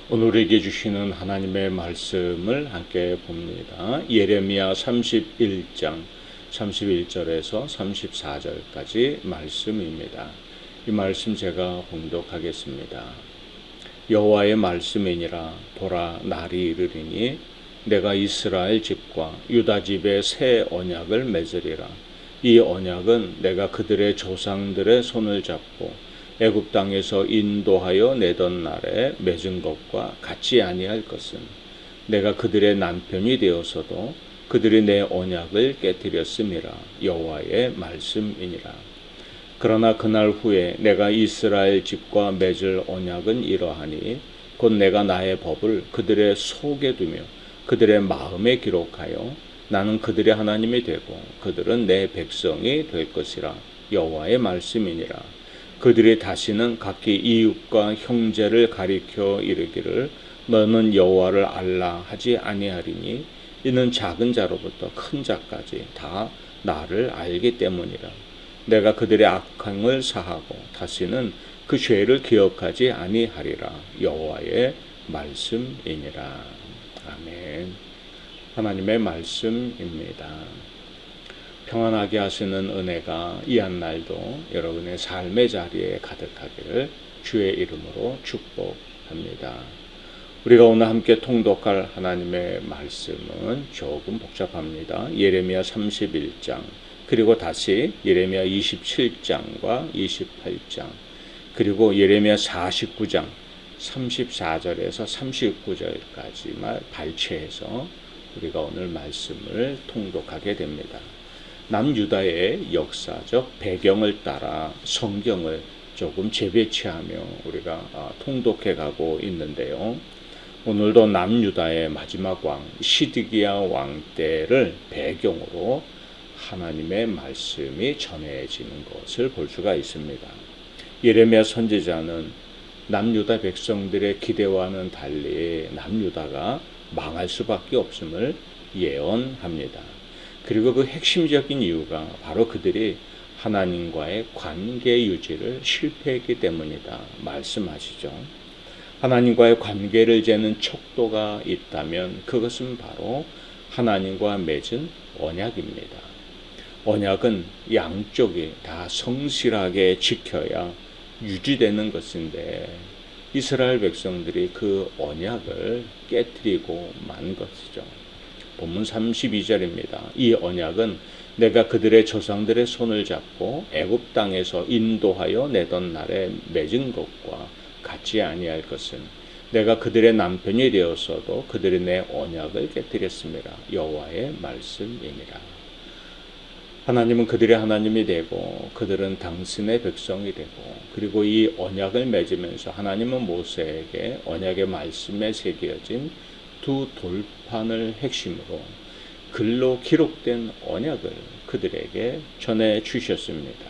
오늘 우리에게 주시는 하나님의 말씀을 함께 봅니다. 예레미야 31장 31절에서 34절까지 말씀입니다. 이 말씀 제가 봉독하겠습니다. 여호와의 말씀이니라. 보라, 날이 이르리니 내가 이스라엘 집과 유다 집에 새 언약을 맺으리라. 이 언약은 내가 그들의 조상들의 손을 잡고 애굽 땅에서 인도하여 내던 날에 맺은 것과 같지 아니할 것은 내가 그들의 남편이 되어서도 그들이 내 언약을 깨뜨렸음이라. 여호와의 말씀이니라. 그러나 그날 후에 내가 이스라엘 집과 맺을 언약은 이러하니 곧 내가 나의 법을 그들의 속에 두며 그들의 마음에 기록하여 나는 그들의 하나님이 되고 그들은 내 백성이 될 것이라. 여호와의 말씀이니라. 그들이 다시는 각기 이웃과 형제를 가리켜 이르기를 너는 여호와를 알라 하지 아니하리니 이는 작은 자로부터 큰 자까지 다 나를 알기 때문이라. 내가 그들의 악행을 사하고 다시는 그 죄를 기억하지 아니하리라. 여호와의 말씀이니라. 아멘. 하나님의 말씀입니다. 평안하게 하시는 은혜가 이 한 날도 여러분의 삶의 자리에 가득하기를 주의 이름으로 축복합니다. 우리가 오늘 함께 통독할 하나님의 말씀은 조금 복잡합니다. 예레미야 31장 그리고 다시 예레미야 27장과 28장 그리고 예레미야 49장 34절에서 39절까지만 발췌해서 우리가 오늘 말씀을 통독하게 됩니다. 남유다의 역사적 배경을 따라 성경을 조금 재배치하며 우리가 통독해 가고 있는데요. 오늘도 남유다의 마지막 왕 시드기야 왕 때를 배경으로 하나님의 말씀이 전해지는 것을 볼 수가 있습니다. 예레미야 선지자는 남유다 백성들의 기대와는 달리 남유다가 망할 수밖에 없음을 예언합니다. 그리고 그 핵심적인 이유가 바로 그들이 하나님과의 관계 유지를 실패했기 때문이다 말씀하시죠. 하나님과의 관계를 재는 척도가 있다면 그것은 바로 하나님과 맺은 언약입니다. 언약은 양쪽이 다 성실하게 지켜야 유지되는 것인데 이스라엘 백성들이 그 언약을 깨뜨리고 만 것이죠. 본문 32절입니다. 이 언약은 내가 그들의 조상들의 손을 잡고 애굽 땅에서 인도하여 내던 날에 맺은 것과 같지 아니할 것은 내가 그들의 남편이 되었어도 그들이 내 언약을 깨뜨렸습니다. 여호와의 말씀이니라. 하나님은 그들의 하나님이 되고 그들은 당신의 백성이 되고 그리고 이 언약을 맺으면서 하나님은 모세에게 언약의 말씀에 새겨진 두 돌판을 핵심으로 글로 기록된 언약을 그들에게 전해 주셨습니다.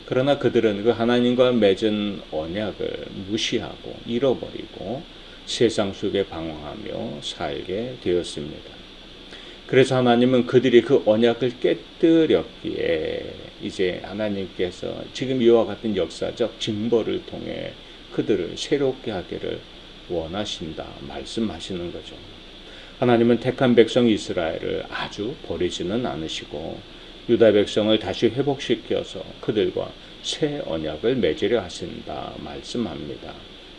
그러나 그들은 그 하나님과 맺은 언약을 무시하고 잃어버리고 세상 속에 방황하며 살게 되었습니다. 그래서 하나님은 그들이 그 언약을 깨뜨렸기에 이제 하나님께서 지금 이와 같은 역사적 징벌을 통해 그들을 새롭게 하기를 원하신다 말씀하시는 거죠. 하나님은 택한 백성 이스라엘을 아주 버리지는 않으시고 유다 백성을 다시 회복시켜서 그들과 새 언약을 맺으려 하신다 말씀합니다.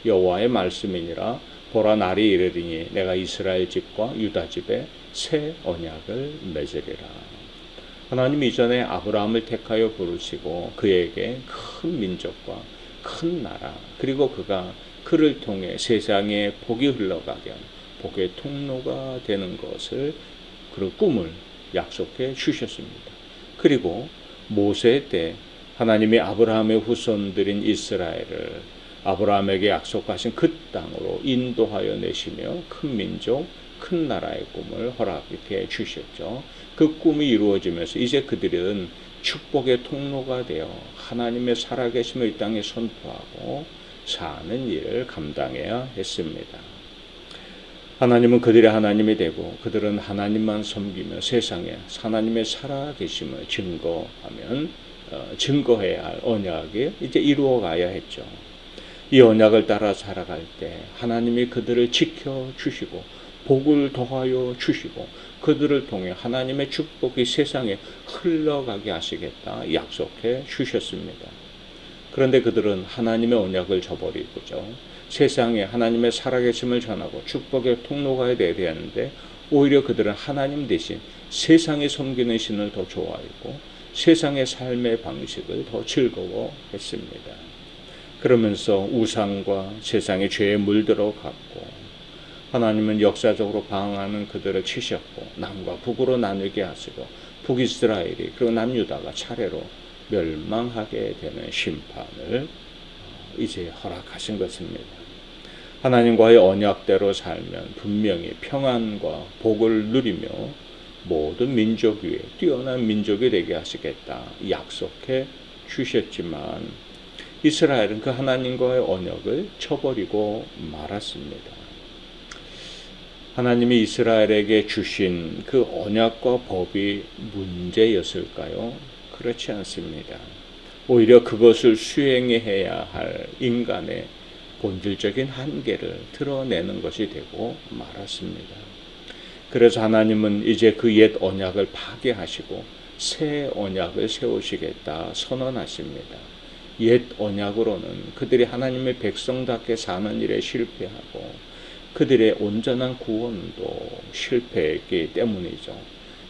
여호와의 말씀이니라. 보라, 날이 이르리니 내가 이스라엘 집과 유다 집에 새 언약을 맺으리라. 하나님 이전에 아브라함을 택하여 부르시고 그에게 큰 민족과 큰 나라 그리고 그가 그를 통해 세상에 복이 흘러가게 하는 복의 통로가 되는 것을 그런 꿈을 약속해 주셨습니다. 그리고 모세 때 하나님이 아브라함의 후손들인 이스라엘을 아브라함에게 약속하신 그 땅으로 인도하여 내시며 큰 민족, 큰 나라의 꿈을 허락해 주셨죠. 그 꿈이 이루어지면서 이제 그들은 축복의 통로가 되어 하나님의 살아계심을 이 땅에 선포하고 사는 일을 감당해야 했습니다. 하나님은 그들의 하나님이 되고 그들은 하나님만 섬기며 세상에 하나님의 살아계심을 증거해야 할 언약이 이제 이루어가야 했죠. 이 언약을 따라 살아갈 때 하나님이 그들을 지켜주시고 복을 더하여 주시고 그들을 통해 하나님의 축복이 세상에 흘러가게 하시겠다 약속해 주셨습니다. 그런데 그들은 하나님의 언약을 저버리고죠. 세상에 하나님의 살아계심을 전하고 축복의 통로가 되어야 되는데 오히려 그들은 하나님 대신 세상에 섬기는 신을 더 좋아했고 세상의 삶의 방식을 더 즐거워했습니다. 그러면서 우상과 세상의 죄에 물들어 갔고 하나님은 역사적으로 방황하는 그들을 치셨고 남과 북으로 나누게 하시고 북이스라엘이 그리고 남유다가 차례로 멸망하게 되는 심판을 이제 허락하신 것입니다. 하나님과의 언약대로 살면 분명히 평안과 복을 누리며 모든 민족 위에 뛰어난 민족이 되게 하시겠다 약속해 주셨지만 이스라엘은 그 하나님과의 언약을 쳐버리고 말았습니다. 하나님이 이스라엘에게 주신 그 언약과 법이 문제였을까요? 그렇지 않습니다. 오히려 그것을 수행해야 할 인간의 본질적인 한계를 드러내는 것이 되고 말았습니다. 그래서 하나님은 이제 그 옛 언약을 파괴하시고 새 언약을 세우시겠다 선언하십니다. 옛 언약으로는 그들이 하나님의 백성답게 사는 일에 실패하고 그들의 온전한 구원도 실패했기 때문이죠.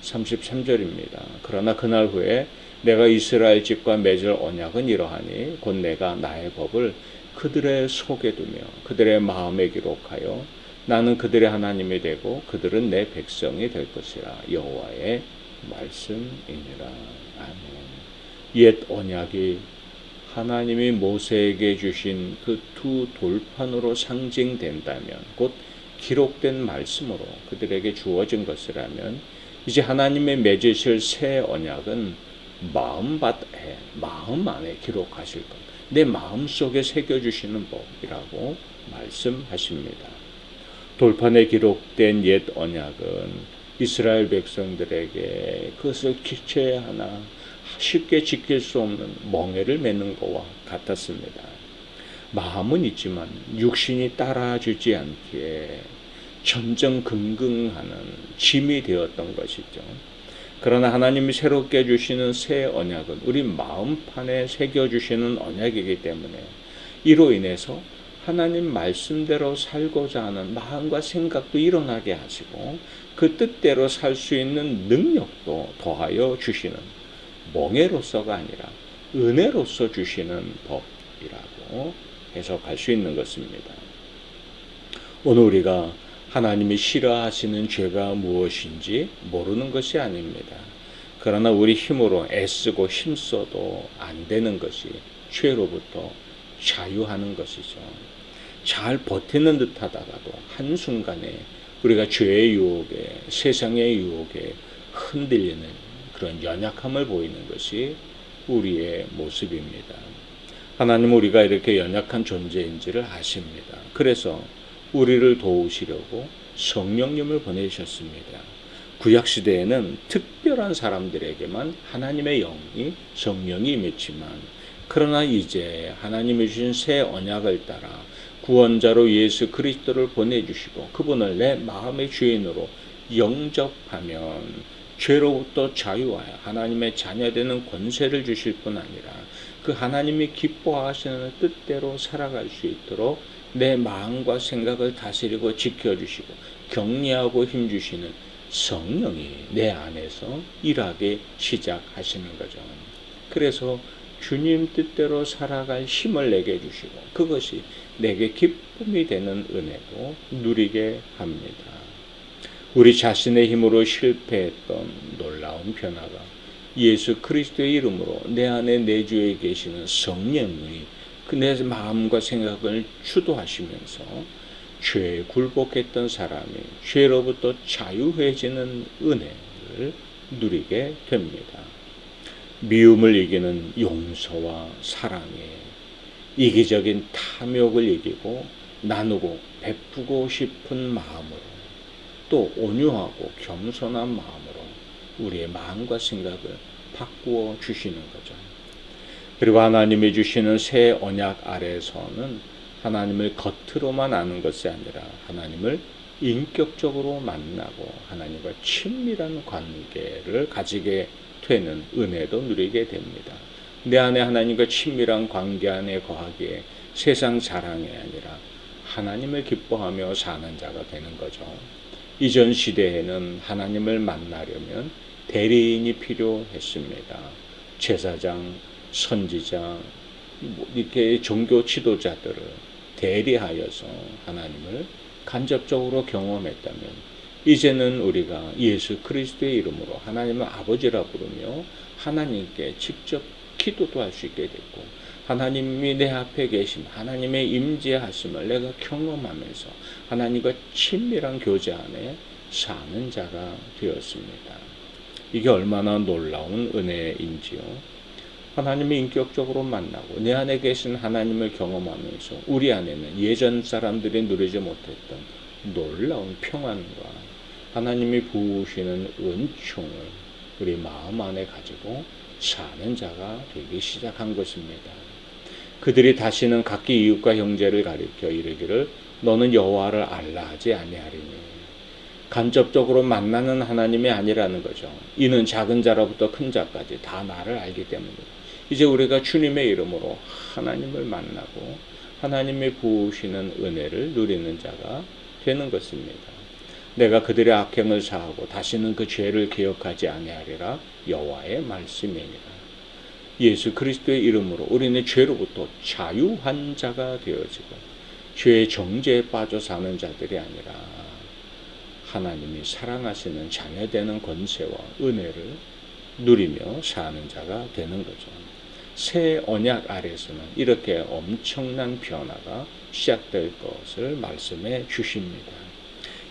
33절입니다. 그러나 그날 후에 내가 이스라엘 집과 맺을 언약은 이러하니 곧 내가 나의 법을 그들의 속에 두며 그들의 마음에 기록하여 나는 그들의 하나님이 되고 그들은 내 백성이 될 것이라 여호와의 말씀이니라. 아멘. 옛 언약이 하나님이 모세에게 주신 그 두 돌판으로 상징된다면 곧 기록된 말씀으로 그들에게 주어진 것이라면 이제 하나님의 맺으실 새 언약은 마음 안에 기록하실 것, 내 마음속에 새겨주시는 법이라고 말씀하십니다. 돌판에 기록된 옛 언약은 이스라엘 백성들에게 그것을 기체 하나 쉽게 지킬 수 없는 멍에를 매는 것과 같았습니다. 마음은 있지만 육신이 따라주지 않기에 전전긍긍하는 짐이 되었던 것이죠. 그러나 하나님이 새롭게 주시는 새 언약은 우리 마음판에 새겨주시는 언약이기 때문에 이로 인해서 하나님 말씀대로 살고자 하는 마음과 생각도 일어나게 하시고 그 뜻대로 살 수 있는 능력도 더하여 주시는 멍에로서가 아니라 은혜로서 주시는 법이라고 해석할 수 있는 것입니다. 오늘 우리가 하나님이 싫어하시는 죄가 무엇인지 모르는 것이 아닙니다. 그러나 우리 힘으로 애쓰고 힘써도 안 되는 것이 죄로부터 자유하는 것이죠. 잘 버티는 듯 하다가도 한순간에 우리가 죄의 유혹에 세상의 유혹에 흔들리는 그런 연약함을 보이는 것이 우리의 모습입니다. 하나님은 우리가 이렇게 연약한 존재인지를 아십니다. 그래서 우리를 도우시려고 성령님을 보내셨습니다. 구약시대에는 특별한 사람들에게만 하나님의 영이 성령이 임했지만 그러나 이제 하나님이 주신 새 언약을 따라 구원자로 예수 그리스도를 보내주시고 그분을 내 마음의 주인으로 영접하면 죄로부터 자유하여 하나님의 자녀되는 권세를 주실 뿐 아니라 그 하나님이 기뻐하시는 뜻대로 살아갈 수 있도록 내 마음과 생각을 다스리고 지켜주시고 격려하고 힘주시는 성령이 내 안에서 일하기 시작하시는 거죠. 그래서 주님 뜻대로 살아갈 힘을 내게 주시고 그것이 내게 기쁨이 되는 은혜도 누리게 합니다. 우리 자신의 힘으로 실패했던 놀라운 변화가 예수 그리스도의 이름으로 내 안에 내주에 계시는 성령이 그 내 마음과 생각을 주도하시면서 죄에 굴복했던 사람이 죄로부터 자유해지는 은혜를 누리게 됩니다. 미움을 이기는 용서와 사랑에 이기적인 탐욕을 이기고 나누고 베푸고 싶은 마음으로 또 온유하고 겸손한 마음으로 우리의 마음과 생각을 바꾸어 주시는 거죠. 그리고 하나님이 주시는 새 언약 아래에서는 하나님을 겉으로만 아는 것이 아니라 하나님을 인격적으로 만나고 하나님과 친밀한 관계를 가지게 되는 은혜도 누리게 됩니다. 내 안에 하나님과 친밀한 관계 안에 거하기에 세상 자랑이 아니라 하나님을 기뻐하며 사는 자가 되는 거죠. 이전 시대에는 하나님을 만나려면 대리인이 필요했습니다. 제사장, 선지자, 이렇게 종교 지도자들을 대리하여서 하나님을 간접적으로 경험했다면, 이제는 우리가 예수 그리스도의 이름으로 하나님을 아버지라 부르며 하나님께 직접 기도도 할 수 있게 됐고, 하나님이 내 앞에 계신 하나님의 임재하심을 내가 경험하면서 하나님과 친밀한 교제 안에 사는 자가 되었습니다. 이게 얼마나 놀라운 은혜인지요. 하나님을 인격적으로 만나고 내 안에 계신 하나님을 경험하면서 우리 안에는 예전 사람들이 누리지 못했던 놀라운 평안과 하나님이 부으시는 은총을 우리 마음 안에 가지고 사는 자가 되기 시작한 것입니다. 그들이 다시는 각기 이웃과 형제를 가리켜 이르기를 너는 여호와를 알라 하지 아니하리니, 간접적으로 만나는 하나님이 아니라는 거죠. 이는 작은 자로부터 큰 자까지 다 나를 알기 때문입니다. 이제 우리가 주님의 이름으로 하나님을 만나고 하나님이 부으시는 은혜를 누리는 자가 되는 것입니다. 내가 그들의 악행을 사하고 다시는 그 죄를 기억하지 아니하리라 여호와의 말씀이니라. 예수 그리스도의 이름으로 우리는 죄로부터 자유한 자가 되어지고 죄의 정죄에 빠져 사는 자들이 아니라 하나님이 사랑하시는 자녀되는 권세와 은혜를 누리며 사는 자가 되는 거죠. 새 언약 아래서는 이렇게 엄청난 변화가 시작될 것을 말씀해 주십니다.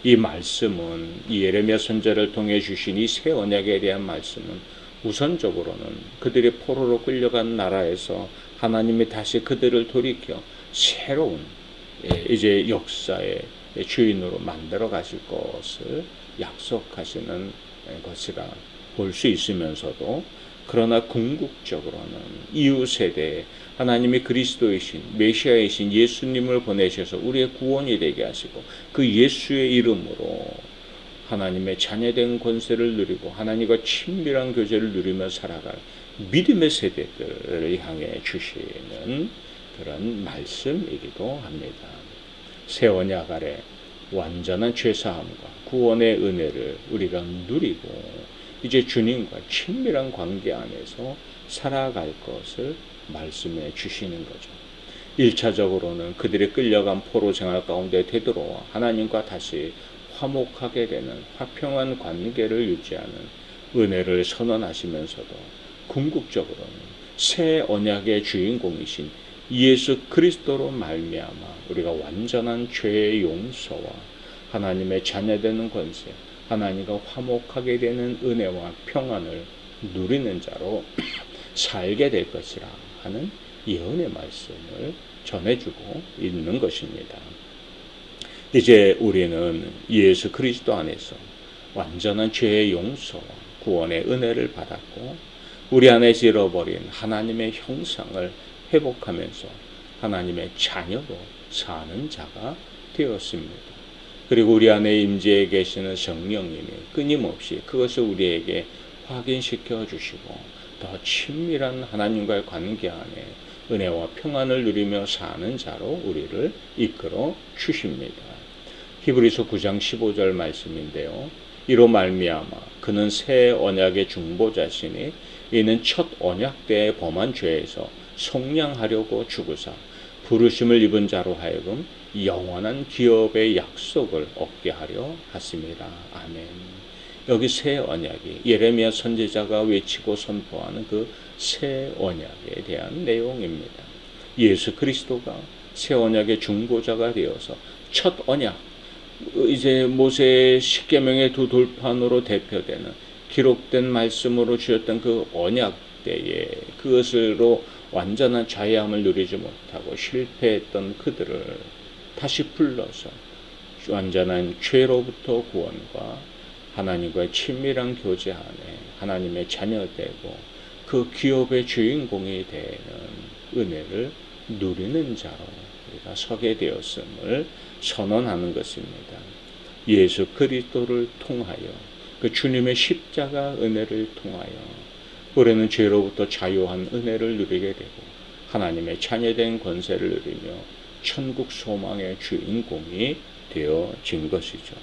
이 말씀은, 이 예레미야 선지자를 통해 주신 이 새 언약에 대한 말씀은 우선적으로는 그들이 포로로 끌려간 나라에서 하나님이 다시 그들을 돌이켜 새로운 이제 역사의 주인으로 만들어 가실 것을 약속하시는 것이라 볼 수 있으면서도, 그러나 궁극적으로는 이후 세대에 하나님이 그리스도이신 메시아이신 예수님을 보내셔서 우리의 구원이 되게 하시고 그 예수의 이름으로 하나님의 자녀된 권세를 누리고 하나님과 친밀한 교제를 누리며 살아갈 믿음의 세대들을 향해 주시는 그런 말씀이기도 합니다. 새 언약 아래 완전한 죄사함과 구원의 은혜를 우리가 누리고 이제 주님과 친밀한 관계 안에서 살아갈 것을 말씀해 주시는 거죠. 1차적으로는 그들이 끌려간 포로 생활 가운데 되돌아와 하나님과 다시 화목하게 되는 화평한 관계를 유지하는 은혜를 선언하시면서도, 궁극적으로는 새 언약의 주인공이신 예수 그리스도로 말미암아 우리가 완전한 죄의 용서와 하나님의 자녀되는 권세, 하나님과 화목하게 되는 은혜와 평안을 누리는 자로 살게 될 것이라 하는 예언의 말씀을 전해주고 있는 것입니다. 이제 우리는 예수 그리스도 안에서 완전한 죄의 용서와 구원의 은혜를 받았고 우리 안에서 잃어버린 하나님의 형상을 회복하면서 하나님의 자녀로 사는 자가 되었습니다. 그리고 우리 안에 임재해 계시는 성령님이 끊임없이 그것을 우리에게 확인시켜 주시고 더 친밀한 하나님과의 관계 안에 은혜와 평안을 누리며 사는 자로 우리를 이끌어 주십니다. 히브리서 9장 15절 말씀인데요. 이로 말미암아 그는 새 언약의 중보자시니 이는 첫 언약 때에 범한 죄에서 속량하려고 죽으사 부르심을 입은 자로 하여금 영원한 기업의 약속을 얻게 하려 하심이라. 아멘. 여기 새 언약이 예레미야 선지자가 외치고 선포하는 그 새 언약에 대한 내용입니다. 예수 그리스도가 새 언약의 중보자가 되어서 첫 언약, 이제 모세의 십계명의 두 돌판으로 대표되는 기록된 말씀으로 주셨던 그 언약 때에 그것으로 완전한 자유함을 누리지 못하고 실패했던 그들을 다시 불러서 완전한 죄로부터 구원과 하나님과의 친밀한 교제 안에 하나님의 자녀되고 그 기업의 주인공이 되는 은혜를 누리는 자로 우리가 서게 되었음을 선언하는 것입니다. 예수 그리스도를 통하여 그 주님의 십자가 은혜를 통하여 우리는 죄로부터 자유한 은혜를 누리게 되고 하나님의 자녀된 권세를 누리며 천국 소망의 주인공이 되어진 것이죠.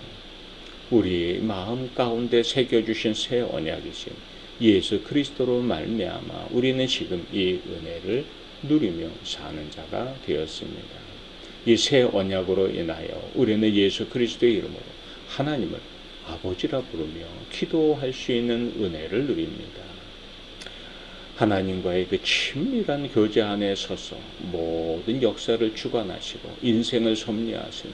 우리 마음 가운데 새겨주신 새 언약이신 예수 그리스도로 말미암아 우리는 지금 이 은혜를 누리며 사는 자가 되었습니다. 이 새 언약으로 인하여 우리는 예수 그리스도의 이름으로 하나님을 아버지라 부르며 기도할 수 있는 은혜를 누립니다. 하나님과의 그 친밀한 교제 안에 서서 모든 역사를 주관하시고 인생을 섭리하시는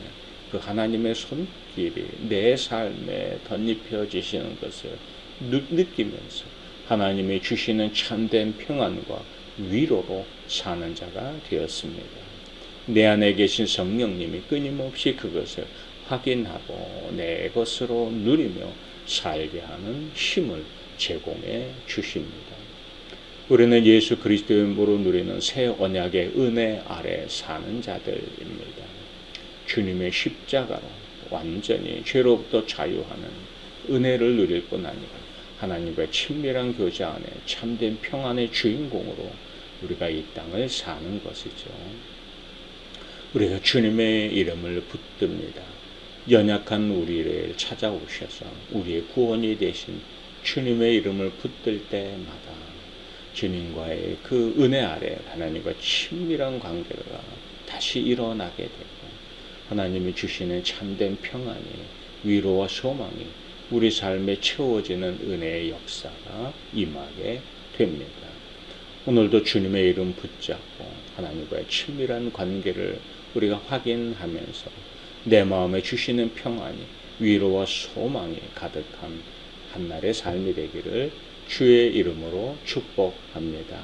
그 하나님의 손길이 내 삶에 덧입혀지시는 것을 느끼면서 하나님이 주시는 참된 평안과 위로로 사는 자가 되었습니다. 내 안에 계신 성령님이 끊임없이 그것을 확인하고 내 것으로 누리며 살게 하는 힘을 제공해 주십니다. 우리는 예수 그리스도의 이름으로 누리는 새 언약의 은혜 아래 사는 자들입니다. 주님의 십자가로 완전히 죄로부터 자유하는 은혜를 누릴 뿐 아니라 하나님과의 친밀한 교제 안에 참된 평안의 주인공으로 우리가 이 땅을 사는 것이죠. 우리가 주님의 이름을 붙듭니다. 연약한 우리를 찾아오셔서 우리의 구원이 되신 주님의 이름을 붙들 때마다 주님과의 그 은혜 아래 하나님과 친밀한 관계가 다시 일어나게 되고 하나님이 주시는 참된 평안이 위로와 소망이 우리 삶에 채워지는 은혜의 역사가 임하게 됩니다. 오늘도 주님의 이름 붙잡고 하나님과의 친밀한 관계를 우리가 확인하면서 내 마음에 주시는 평안이 위로와 소망이 가득한 한날의 삶이 되기를 주의 이름으로 축복합니다.